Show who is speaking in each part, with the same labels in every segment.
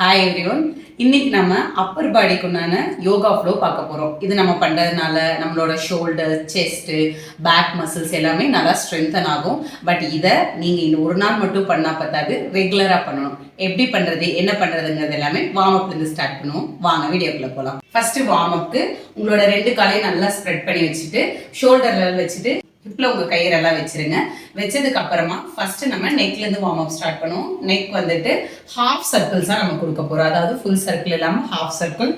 Speaker 1: Hi everyone. இன்னைக்கு நம்ம Appar பாடிக்குண்டான yoga flow பார்க்க போகிறோம். இது நம்ம பண்ணுறதுனால நம்மளோட ஷோல்டர், செஸ்ட்டு, பேக் மசில்ஸ் எல்லாமே நல்லா ஸ்ட்ரென்தன் ஆகும். பட் இதை நீங்கள் இந்த ஒரு நாள் மட்டும் பண்ணால் பார்த்தாது, ரெகுலராக பண்ணணும். எப்படி பண்ணுறது, என்ன பண்ணுறதுங்கிறது எல்லாமே வார்ம் அப்லேருந்து ஸ்டார்ட் பண்ணுவோம். வாங்க வீடியோக்குள்ளே போகலாம். ஃபஸ்ட்டு வார்ம் அப்க்கு உங்களோட 2 காலையும் நல்லா ஸ்ப்ரெட் பண்ணி வச்சுட்டு ஷோல்டர் லெவல் வச்சுட்டு ஹிப்பில் உங்கள் கையெல்லாம் வச்சுருங்க. வச்சதுக்கு அப்புறமா ஃபர்ஸ்ட் நம்ம நெக்லேருந்து வார்ம் அப் ஸ்டார்ட் பண்ணுவோம். நெக் வந்துட்டு ஹாஃப் சர்க்கிள்ஸாக நம்ம கொடுக்க போகிறோம். அதாவது ஃபுல் சர்க்கிள் இல்லாமல் ஹாஃப் சர்க்கிள்.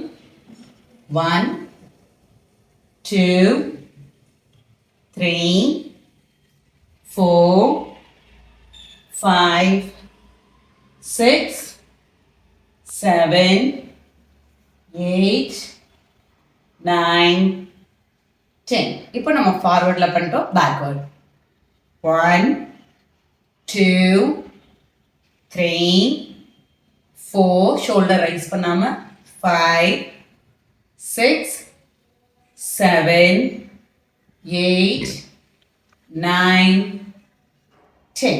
Speaker 1: 1 2 3 4 5 6 7 8 9 10. இப்போ நம்ம ஃபார்வர்டில் பண்ணிட்டோம், பேக்வர்ட். 1 2 3 4 ஷோல்டர் ரைஸ் பண்ணாமல் 5 6 7 8 9 10.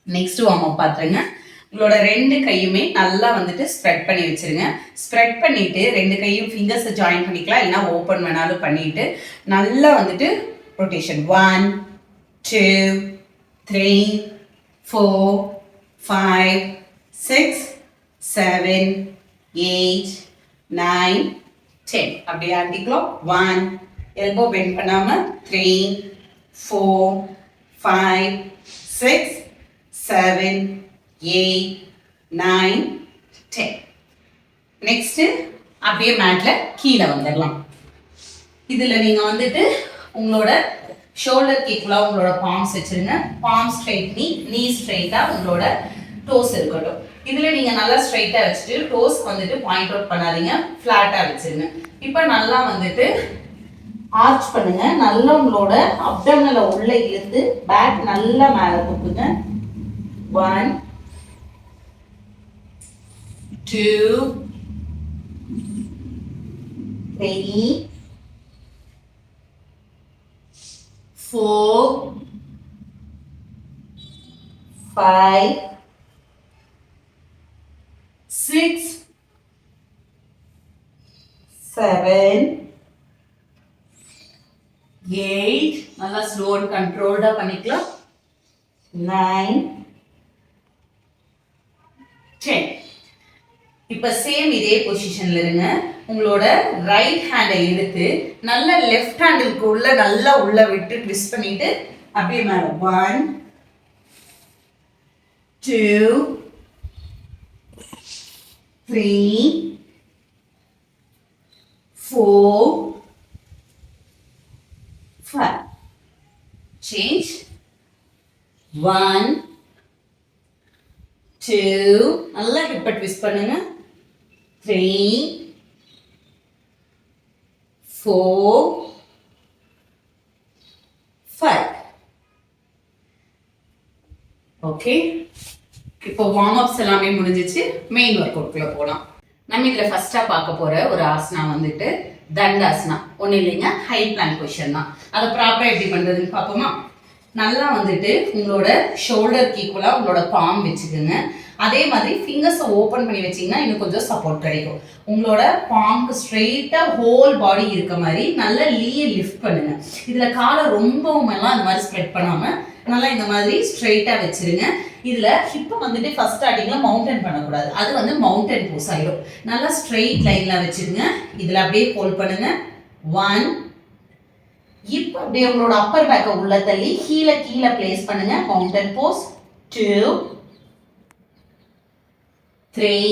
Speaker 1: நெக்ஸ்ட் வார்ம் அப் பார்த்துருங்க. உங்களோட 2 கையுமே நல்லா வந்துட்டு ஸ்ப்ரெட் பண்ணி வச்சிருங்க. ஸ்ப்ரெட் பண்ணிட்டு 2 கையும் ஃபிங்கர்ஸை ஜாயின் பண்ணிக்கலாம், இல்லைனா ஓப்பன் வேணாலும் பண்ணிட்டு நல்லா வந்துட்டு ரொட்டேஷன் 1 2 3 4 5 6 7 8 9 10. அப்படியே ஆன்டி கிளாக் 1 எல்போ பெண்ட் பண்ணாம 3 4 5 6 7 8 9 10. நெக்ஸ்ட்டு அப்படியே மேட்டில் கீழே வந்துடலாம். இதில் நீங்கள் வந்துட்டு உங்களோட ஷோல்டர் கேக்குலாம் உங்களோட பாம்ஸ் வச்சுருங்க. பாம் ஸ்ட்ரைட், நீ ஸ்ட்ரைட்டாக உங்களோட டோஸ் இருக்கட்டும். இதில் நீங்கள் நல்லா ஸ்ட்ரைட்டாக வச்சுட்டு டோஸ் வந்துட்டு பாயிண்ட் அவுட் பண்ணாதீங்க, ஃப்ளாட்டாக வச்சுருங்க. இப்போ நல்லா வந்துட்டு ஆர்ச் பண்ணுங்க. நல்லா உங்களோட அப்டம்னலை உள்ளே இருந்து பேக் நல்லா மேலே தூக்குங்க. 1 2 3 4 5 6 7 8 நல்லா ஸ்லோ அண்ட் கண்ட்ரோல்டா பண்ணிக்கலாம். 9 10. இப்போ சேம் இதே பொசிஷன்ல இருங்க. உங்களோட ரைட் ஹேண்டை எடுத்து நல்ல லெஃப்ட் ஹேண்டுக்கு உள்ள நல்லா உள்ள விட்டு ட்விஸ்ட் பண்ணிட்டு அப்படியே மேல 1 2 3 4 5. சேஞ்ச் 1 2 நல்லா ஹிப்பை ட்விஸ்ட் பண்ணுங்க. 3 4 5. ஓகே, இப்போ வார்ம் அப்ஸ் எல்லாமே முடிஞ்சிச்சு. மெயின் ஒர்க் அவுட்குள்ள போகலாம். நம்ம இதில் ஃபர்ஸ்டாக பார்க்க போகிற ஒரு ஆசனா வந்துட்டு தண்டாசனா. ஒன்றும் இல்லைங்க, ஹை பிளாங்க் பொசிஷன் தான். அதை ப்ராப்பராக எப்படி பண்ணுறதுன்னு பார்ப்போமா? நல்லா வந்துட்டு உங்களோட ஷோல்டர் ஈக்குவலாக உங்களோட பாம் வச்சுக்கோங்க. அதே மாதிரி ஃபிங்கர்ஸை ஓப்பன் பண்ணி வச்சிங்கன்னா இன்னும் கொஞ்சம் சப்போர்ட் கிடைக்கும். உங்களோட பாம்க்கு ஸ்ட்ரெயிட்டாக ஹோல் பாடி இருக்க மாதிரி நல்லா லிஃப்ட் பண்ணுங்க. இதில் காலை ரொம்பவும் எல்லாம் அந்த மாதிரி ஸ்ப்ரெட் பண்ணாமல் நல்லா இந்த மாதிரி ஸ்ட்ரெயிட்டாக வச்சிருங்க. இதில் ஹிப்பை வந்துட்டு ஃபர்ஸ்ட் ஸ்டார்டிங்கில் மவுண்டன் பண்ணக்கூடாது, அது வந்து மவுண்டன் போஸ் ஆகிடும். நல்லா ஸ்ட்ரெயிட் லைனில் வச்சுருங்க. இதில் அப்படியே ஹோல்ட் பண்ணுங்க. 1 இப்போ அப்படியே உங்களோட அப்பர் பேக்கை உள்ள தள்ளி கீழே பிளேஸ் பண்ணுங்க, மவுண்டன் போஸ். 2 3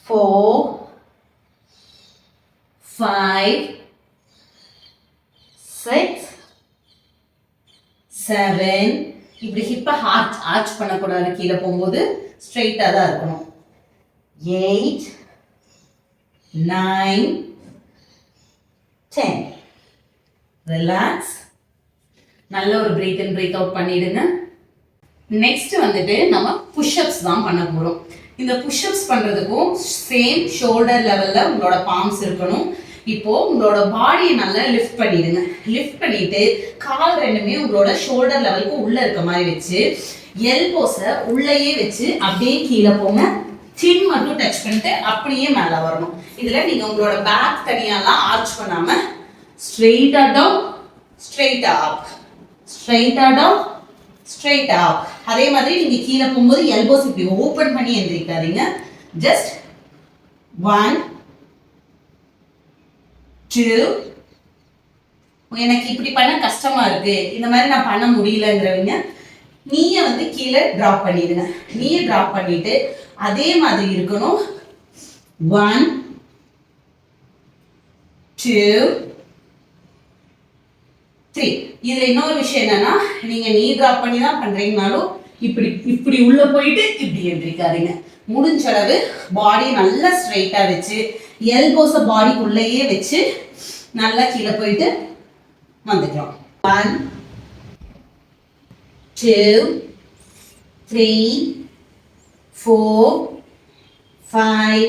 Speaker 1: 4 5 6 7. இப்படி ஹிப்பை ஆர்ச் பண்ணக்கூடாது, கீழே போகும்போது ஸ்ட்ரெயிட்டாக தான் இருக்கணும். 8 9 10. ரிலாக்ஸ். நல்ல ஒரு பிரீத் இன் பிரீத் அவுட் பண்ணிடுங்க. நெக்ஸ்ட் வந்துட்டு நம்ம புஷ்அப்ஸ் தான் பண்ண போகிறோம். இந்த புஷ்அப்ஸ் பண்ணுறதுக்கும் சேம் ஷோல்டர் லெவலில் உங்களோட பாம்ஸ் இருக்கணும். இப்போ உங்களோட பாடியை நல்லா லிஃப்ட் பண்ணிடுங்க. லிஃப்ட் பண்ணிட்டு கால் ரெண்டுமே உங்களோட ஷோல்டர் லெவலுக்கு உள்ள இருக்க மாதிரி வச்சு எல்போஸை உள்ளேயே வச்சு அப்படியே கீழே போங்க. சின் மட்டும் டச் பண்ணிட்டு அப்படியே மேலே வரணும். இதில் நீங்கள் உங்களோட பேக் தனியாலாம் ஆர்ச் பண்ணாமல் ஸ்ட்ரெயிட்டாக டவுன், ஸ்ட்ரெயிட்டாக அப், ஸ்ட்ரெயிட்டாக டவுன், ஸ்ட்ரெயிட்டாக அப். அதே மாதிரி நீங்கள் கீழே போகும்போது எல்போஸ் இப்படி ஓப்பன் பண்ணி எந்திரிக்காதீங்க. ஜஸ்ட் 1 2. எனக்கு இப்படி பண்ண கஷ்டமா இருக்கு, இந்த மாதிரி நான் பண்ண முடியலங்கிறவங்க நீயை வந்து கீழே டிராப் பண்ணிடுங்க. நீயை டிராப் பண்ணிட்டு அதே மாதிரி இருக்கணும். 1 2 3. இதுல இன்னொரு விஷயம் என்னன்னா, நீங்க நீ டிராப் பண்ணி தான் பண்றீங்கனாலும் இப்படி இப்படி உள்ள போயிட்டு இப்படி எந்திரிக்காதீங்க. முடிஞ்ச அளவு பாடி நல்லா ஸ்ட்ரைட்டா வச்சு எல்போஸை பாடிக்குள்ளேயே வச்சு நல்லா கீழே போயிட்டு வந்துக்கலாம். 1 2 3 4 5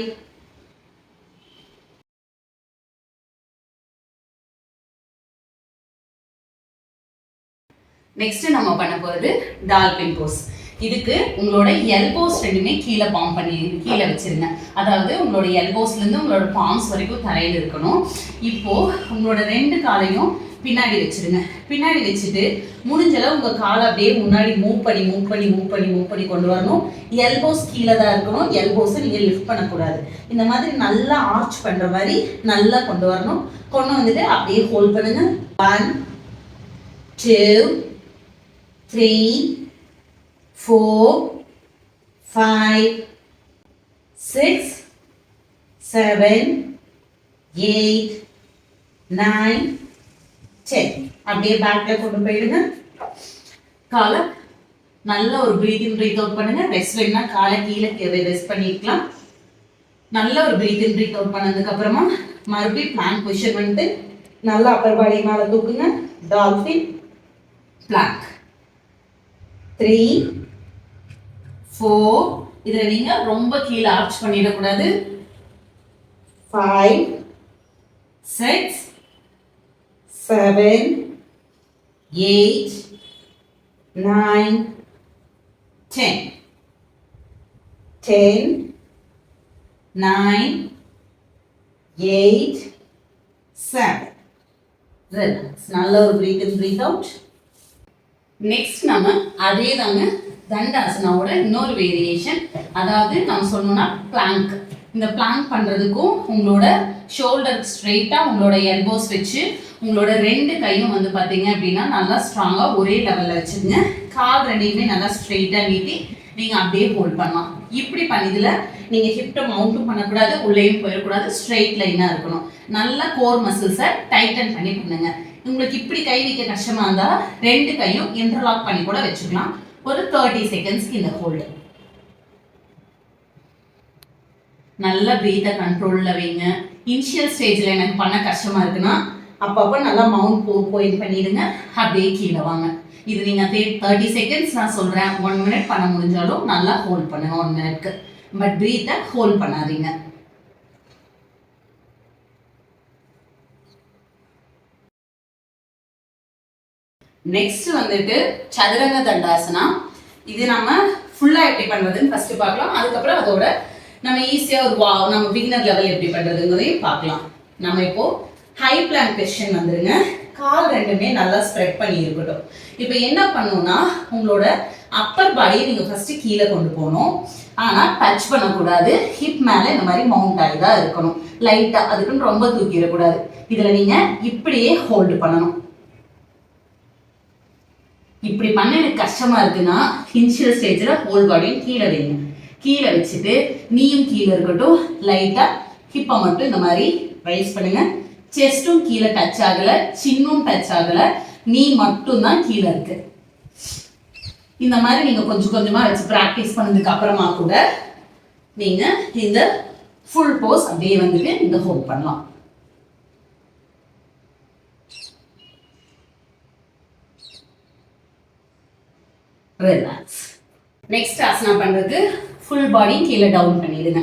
Speaker 1: நெக்ஸ்ட் நம்ம பண்ண போறது டால்பின் போஸ். இதுக்கு உங்களோட எல்போஸ் ரெண்டுமே கீழே பாம் பண்ணி கீழே வச்சிருங்க. அதாவது உங்களோட எல்போஸ்ல இருந்து உங்களோட பாம்ஸ் வரைக்கும் தரையில் இருக்கணும். இப்போ உங்களோட 2 காலையும் பின்னாடி வச்சிருங்க. பின்னாடி வச்சுட்டு முடிஞ்சளவு உங்க காலை அப்படியே முன்னாடி மூவ் பண்ணி கொண்டு வரணும். எல்போஸ் கீழே தான் இருக்கணும். எல்போஸை நீங்க லிஃப்ட் பண்ணக்கூடாது. இந்த மாதிரி நல்லா ஆர்ச் பண்ற மாதிரி நல்லா கொண்டு வரணும். கொண்டு வந்துட்டு அப்படியே ஹோல்ட் பண்ணுங்க. 1 2 3 4 5 6 7 8 9 10. அப்படியே பேக்ல கொண்டு போயிடுங்க. காலை நல்ல ஒரு பிரீத் இன் பிரீத் அவுட் பண்ணுங்க. ரெஸ்ட் வேணா காலை கீழே ரெஸ்ட் பண்ணிக்கலாம். நல்ல ஒரு பிரீத் இன் பிரீத் அவுட் பண்ணதுக்கு அப்புறமா மறுபடியும் பிளாங்க் பொசிஷன் வந்துட்டு நல்லா அப்பர் பாடி மேல தூக்குங்க. Dolphin plank. 3 4. இதுல நீங்க ரொம்ப கீழே ஆர்ச் பண்ணிடக்கூடாது. 5 6 7 8 9 10 10 9 8 7. ரிலாக்ஸ். நல்ல ஒரு பிரீத் இன் பிரீத் அவுட். நெக்ஸ்ட் நம்ம அதே தாங்க தண்டாசனாவோட இன்னொரு வேரியேஷன். அதாவது நம்ம சொல்லணும்னா பிளாங்க். இந்த பிளாங்க் பண்றதுக்கும் உங்களோட ஷோல்டர் ஸ்ட்ரெயிட்டா உங்களோட எல்போஸ் வச்சு உங்களோட 2 கையும் வந்து பாத்தீங்க அப்படின்னா நல்லா ஸ்ட்ராங்கா ஒரே லெவல்ல வச்சுருங்க. கால் ரெண்டையுமே நல்லா ஸ்ட்ரெயிட்டா நீட்டி நீங்க அப்படியே ஹோல்ட் பண்ணலாம். இப்படி பண்ணதுல நீங்க ஹிப்ட மவுண்ட்டும் பண்ணக்கூடாது, உள்ளேயும் போயிடக்கூடாது. ஸ்ட்ரெயிட் லைனா இருக்கணும். நல்லா கோர் மசில்ஸை டைட்டன் பண்ணி பண்ணுங்க. உங்களுக்கு இப்படி கை வைக்க கஷ்டமா இருந்தா 2 கையும் இன்டர்லாக் பண்ணி கூட வச்சுக்கலாம். ஒரு 30 செகண்ட்ஸ்க்கு இந்த ஹோல்டு. நல்ல பிரீத்தை கண்ட்ரோல்ல வைங்க. இனிஷியல் ஸ்டேஜ்ல எனக்கு பண்ண கஷ்டமா இருக்குன்னா அப்பப்போ நல்லா மவுண்ட் போயிட்டு பண்ணிடுங்க. அப்படியே கீழே வாங்க. இது நீங்க 30 செகண்ட்ஸ் நான் சொல்றேன். 1 மினிட் பண்ண முடிஞ்சாலும் நல்லா ஹோல்ட் பண்ணுங்க 1 மினிட்க்கு. பட் பிரீத்தை ஹோல்ட் பண்ணாதீங்க. நெக்ஸ்ட் வந்துட்டு சதுரங்க தண்டாசனா. இது நம்ம ஃபுல்லா எப்படி பண்றதுன்னு ஃபர்ஸ்ட் பார்க்கலாம். அதுக்கப்புறம் அதோட நம்ம ஈஸியா ஒரு நம்ம பிகினர் லெவல் எப்படி பண்றதுங்கிறதையும் பார்க்கலாம். நம்ம இப்போ ஹை பிளாங்க் பொசிஷன் வந்துருங்க. கால் ரெண்டுமே நல்லா ஸ்ப்ரெட் பண்ணி இருக்கட்டும். இப்போ என்ன பண்ணணும்னா உங்களோட அப்பர் பாடியை நீங்க ஃபர்ஸ்ட் கீழே கொண்டு போகணும். ஆனா டச் பண்ணக்கூடாது. ஹிப் மேல இந்த மாதிரி மவுண்ட் ஆகி தான் இருக்கணும். லைட்டா, அதுக்குன்னு ரொம்ப தூக்கிடக்கூடாது. இதுல நீங்க இப்படியே ஹோல்டு பண்ணணும். இப்படி பண்ண எனக்கு கஷ்டமா இருக்குன்னா இனிஷியல் ஸ்டேஜ்ல ஹோல் பாடியும் கீழே வைங்க. கீழே வச்சுட்டு நீயும் கீழே இருக்கட்டும். லைட்டா ஹிப்பை மட்டும் இந்த மாதிரி ரைஸ் பண்ணுங்க. செஸ்டும் கீழே டச் ஆகல, சின்னும் டச் ஆகல, நீ மட்டும் தான் கீழே இருக்கு. இந்த மாதிரி நீங்க கொஞ்சம் கொஞ்சமா வச்சு பிராக்டிஸ் பண்ணதுக்கு அப்புறமா கூட நீங்க இந்த ஃபுல் போஸ் அப்படியே வந்துட்டு இந்த ஹோல்ட் பண்ணலாம். ரிலாக்ஸ். நெக்ஸ்ட் ஆசனா பண்றதுக்கு ஃபுல் பாடி கீழே டவுன் பண்ணிடுங்க.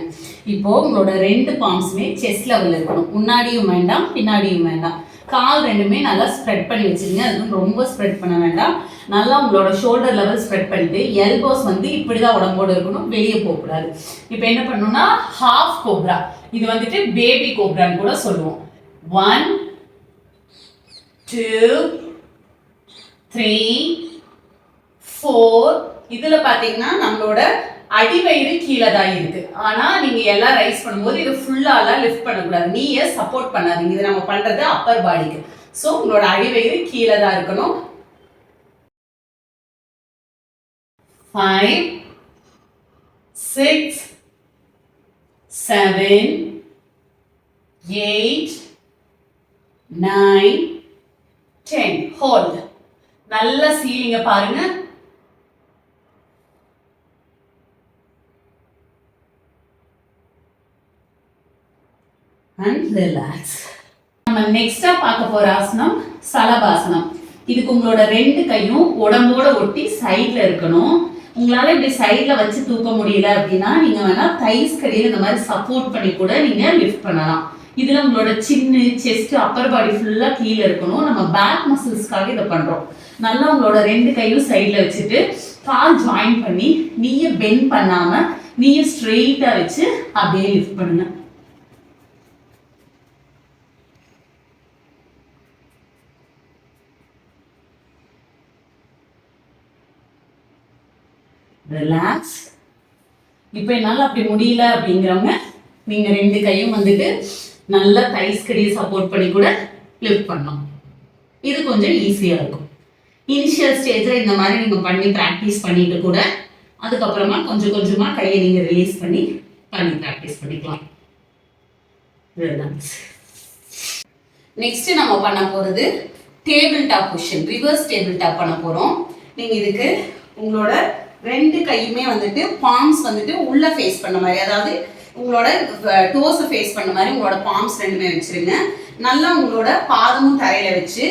Speaker 1: இப்போ உங்களோட 2 பாம்ஸுமே செஸ்ட் லெவலில் இருக்கணும். முன்னாடியும் வேண்டாம், பின்னாடியும் வேண்டாம். கால் ரெண்டுமே நல்லா ஸ்ப்ரெட் பண்ணி வச்சிருங்க. அதுக்கு ரொம்ப ஸ்ப்ரெட் பண்ண வேண்டாம். நல்லா உங்களோட ஷோல்டர் லெவல் ஸ்ப்ரெட் பண்ணிட்டு எல்போஸ் வந்து இப்படிதான் உடம்போடு இருக்கணும், வெளியே போகக்கூடாது. இப்போ என்ன பண்ணணும்னா ஹாஃப் கோப்ரா, இது வந்துட்டு பேபி கோப்ரான்னு கூட சொல்லுவோம். 1 2 3 4. இதுல பாத்தீங்கன்னா நம்மளோட அடிவயிறு கீழே தான் இருக்கு. ஆனா நீங்க எல்லாம் ரைஸ் பண்ணும்போது இது ஃபுல்லாலாம் லிஃப்ட் பண்ணக்கூடாது, நீயே சப்போர்ட் பண்ணாதீங்க. இது நம்ம பண்றது அப்பர் பாடிக்கு. ஸோ உங்களோட அடிவயிறு கீழே தான் இருக்கணும். 5 6 7 8 9 10. ஹோல்ட். நல்ல சீலிங்க பாருங்க. and relax. நம்ம நெக்ஸ்டா பார்க்க போற ஆசனம் சலபாசனம். இதுக்கு உங்களோட 2 கையும் உடம்போட ஒட்டி சைட்ல இருக்கணும். உங்களால இப்படி சைட்ல வச்சு தூக்க முடியல அப்படின்னா நீங்க வேணா தைஸ் கடியில இந்த மாதிரி சப்போர்ட் பண்ணி கூட நீங்க லிஃப்ட் பண்ணலாம். இதுல உங்களோட சின்ன செஸ்ட் அப்பர் பாடி ஃபுல்லா கீழே இருக்கணும். நம்ம பேக் மசில்ஸ்க்காக இதை பண்றோம். நல்லா உங்களோட 2 கையும் சைட்ல வச்சுட்டு கால் ஜாயின் பண்ணி நீயே பெண்ட் பண்ணாம நீயே ஸ்ட்ரெயிட்டா வச்சு அப்படியே லிஃப்ட் பண்ணுங்க. ரிலாக்ஸ். இப்போ என்னால் அப்படி முடியல அப்படிங்கிறவங்க நீங்க 2 கையும் வந்துட்டு நல்லா தைஸ் கடியை சப்போர்ட் பண்ணி கூட லிஃப்ட் பண்ணலாம். இது கொஞ்சம் ஈஸியா இருக்கும். இனிஷியல் ஸ்டேஜ்ல இந்த மாதிரி நீங்க பண்ணி ப்ராக்டிஸ் பண்ணிட்டு கூட அதுக்கப்புறமா கொஞ்சம் கொஞ்சமா கையை நீங்க ரிலீஸ் பண்ணி ப்ராக்டிஸ் பண்ணிக்கலாம். ரிலாக்ஸ். நெக்ஸ்ட் நம்ம பண்ண போறது table top position, reverse table top பண்ண போறோம். நீங்க இதுக்கு உங்களோட 2 கையுமே வந்துட்டு பாம்ஸ் வந்துட்டு உள்ள ஃபேஸ் பண்ண மாதிரி, அதாவது உங்களோட டோஸ் ஃபேஸ் பண்ண மாதிரி உங்களோட பாம்ஸ் 2மே வச்சிருங்க. நல்லா உங்களோட பாதமும் தரையில வச்சு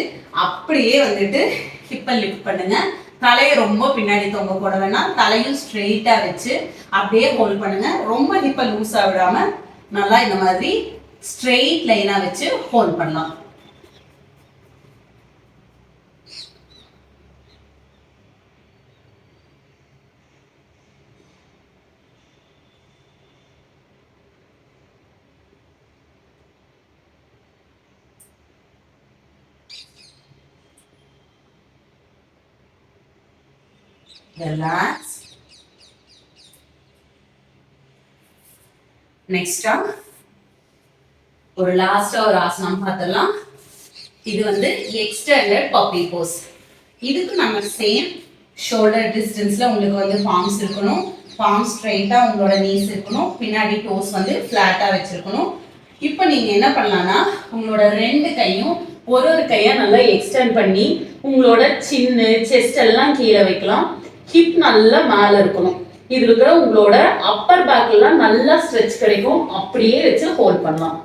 Speaker 1: அப்படியே வந்துட்டு ஹிப்பை லிஃப்ட் பண்ணுங்க. தலையை ரொம்ப பின்னாடி தொங்க போட வேணாம், தலையும் ஸ்ட்ரெயிட்டா வச்சு அப்படியே ஹோல்ட் பண்ணுங்க. ரொம்ப ஹிப்பை லூஸா விடாம நல்லா இந்த மாதிரி ஸ்ட்ரெயிட் லைனா வச்சு ஹோல்ட் பண்ணலாம். Relax. Next ஒரு லாஸ்டா ஒரு ஆசனம் பார்த்தலாம். இது வந்து எக்ஸ்டெண்டட் பப்பி போஸ். இதுக்கு நம்ம சேம் ஷோல்டர் டிஸ்டன்ஸ்ல உங்களுக்கு வந்து பாம்ஸ் இருக்கணும், பாம் ஸ்ட்ரைட்டா உங்களோட நீஸ் இருக்கணும், பின்னாடி டோஸ் வந்து ஃபிளாட்டா வச்சிருக்கணும். இப்போ நீங்க என்ன பண்ணலாம்னா உங்களோட 2 கையும் ஒரு கையா நல்லா எக்ஸ்டெண்ட் பண்ணி உங்களோட சின்ன செஸ்ட் எல்லாம் கீழே வைக்கலாம். ஹிப் நல்லா மேல இருக்கணும். இது இருக்கிற உங்களோட அப்பர் பேக்ல நல்லா ஸ்ட்ரெச் கிடைக்கும். அப்படியே வச்சு ஹோல்ட் பண்ணலாம்.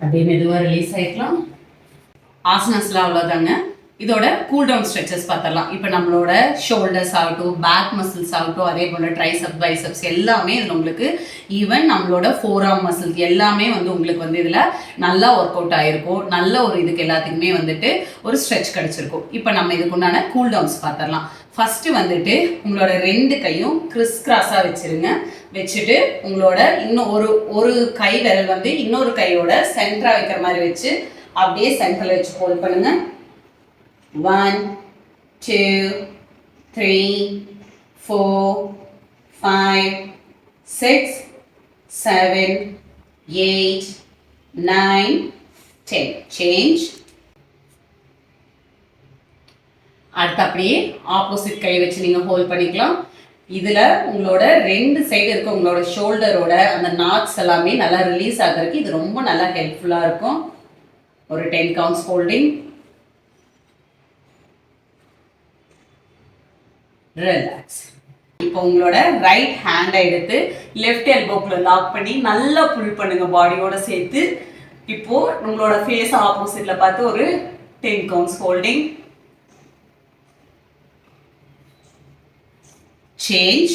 Speaker 1: அப்படியே மெதுவா ரிலீஸ் ஆயிக்கலாம். ஆசனஸ்லாம் அவ்வளோதாங்க. இதோட கூல் டவுன் ஸ்ட்ரெச்சஸ் பார்த்தரலாம். இப்போ நம்மளோட ஷோல்டர்ஸ் ஆகட்டும், பேக் மசில்ஸ் ஆகட்டும், அதே போல் ட்ரைசப் பைசப்ஸ் எல்லாமே இதில் உங்களுக்கு, ஈவன் நம்மளோட ஃபோர்ஆர்ம் மசில்ஸ் எல்லாமே வந்து உங்களுக்கு வந்து இதில் நல்லா ஒர்க் அவுட் ஆகிருக்கும். நல்ல ஒரு இதுக்கு எல்லாத்துக்குமே வந்துட்டு ஒரு ஸ்ட்ரெச் கிடச்சிருக்கும். இப்போ நம்ம இதுக்கு உண்டான கூல் டவுன்ஸ் பார்த்தரலாம். ஃபஸ்ட்டு வந்துட்டு உங்களோட 2 கையும் கிறிஸ் கிராஸாக வச்சுருங்க. வச்சுட்டு உங்களோட இன்னும் ஒரு கை விரல் வந்து இன்னொரு கையோட சென்டராக வைக்கிற மாதிரி வச்சு அப்படியே சென்டரில் வச்சு ஹோல்ட் பண்ணுங்க. 1 2 3 4 5 6 7 8 9 10. சேஞ்ச். அடுத்து அப்படியே ஆப்போசிட் கை வச்சு நீங்க ஹோல்ட் பண்ணிக்கலாம். இதுல உங்களோட 2 சைடு இருக்க உங்களோட ஷோல்டரோட அந்த நாட்ஸ் எல்லாமே நல்லா ரிலீஸ் ஆகிறதுக்கு இது ரொம்ப நல்லா ஹெல்ப்ஃபுல்லா இருக்கும். ஒரு 10 கவுண்ட்ஸ் ஹோல்டிங். ரிலாக்ஸ். இப்போ உங்களோட ரைட் ஹேண்டை எடுத்து லெஃப்ட் எல்போக்குள்ள லாக் பண்ணி நல்லா புல் பண்ணுங்க பாடியோட சேர்த்து. இப்போ உங்களோட ஃபேஸ் ஆப்போசிட்ல பார்த்து ஒரு 10 counts holding, change,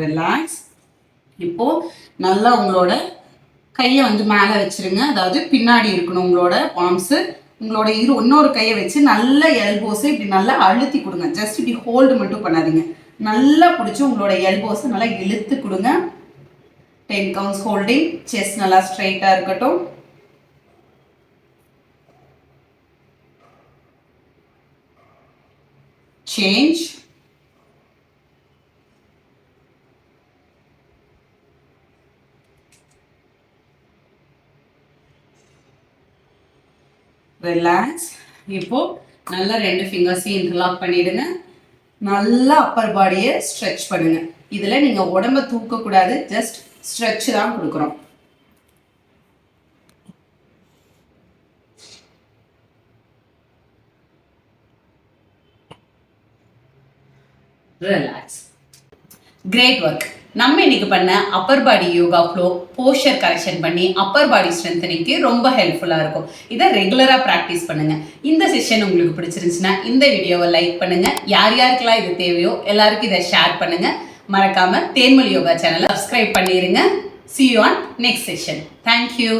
Speaker 1: ரிலாக்ஸ். இப்போ நல்லா உங்களோட கையை வந்து மேலே வச்சிருங்க, அதாவது பின்னாடி இருக்கணும் உங்களோட பாம்ஸு. உங்களோட இன்னொரு கையை வச்சு நல்ல எல்போஸை இப்படி நல்லா அழுத்தி கொடுங்க. ஜஸ்ட் இப்படி ஹோல்டு மட்டும் பண்ணாதீங்க, நல்லா பிடிச்சி உங்களோட எல்போஸை நல்லா இழுத்து கொடுங்க. 10 counts holding, செஸ்ட் நல்லா ஸ்ட்ரைட்டாக இருக்கட்டும். Change, relax. இப்போ நல்லா 2 ஃபிங்கர்ஸையும் இன்டர்லாக் பண்ணிடுங்க. நல்லா அப்பர் பாடியை ஸ்ட்ரெச் பண்ணுங்க. இதில் நீங்கள் உடம்ப தூக்கக்கூடாது, ஜஸ்ட் ஸ்ட்ரெச் தான் கொடுக்குறோம். ரிலாக்ஸ். Great work. நம்ம இன்னைக்கு பண்ண upper body yoga flow posture correction பண்ணி அப்பர் பாடி ஸ்ட்ரென்தனிங்க்கு ரொம்ப ஹெல்ப்ஃபுல்லாக இருக்கும். இதை ரெகுலராக ப்ராக்டிஸ் பண்ணுங்க. இந்த செஷன் உங்களுக்கு பிடிச்சிருந்துச்சுன்னா இந்த வீடியோவை லைக் பண்ணுங்க. யார் யாருக்கெல்லாம் இது தேவையோ எல்லாருக்கும் இதை ஷேர் பண்ணுங்க. மறக்காம தேன்மொழி யோகா சேனலை சப்ஸ்கிரைப் பண்ணிடுங்க. See you on next session. Thank you.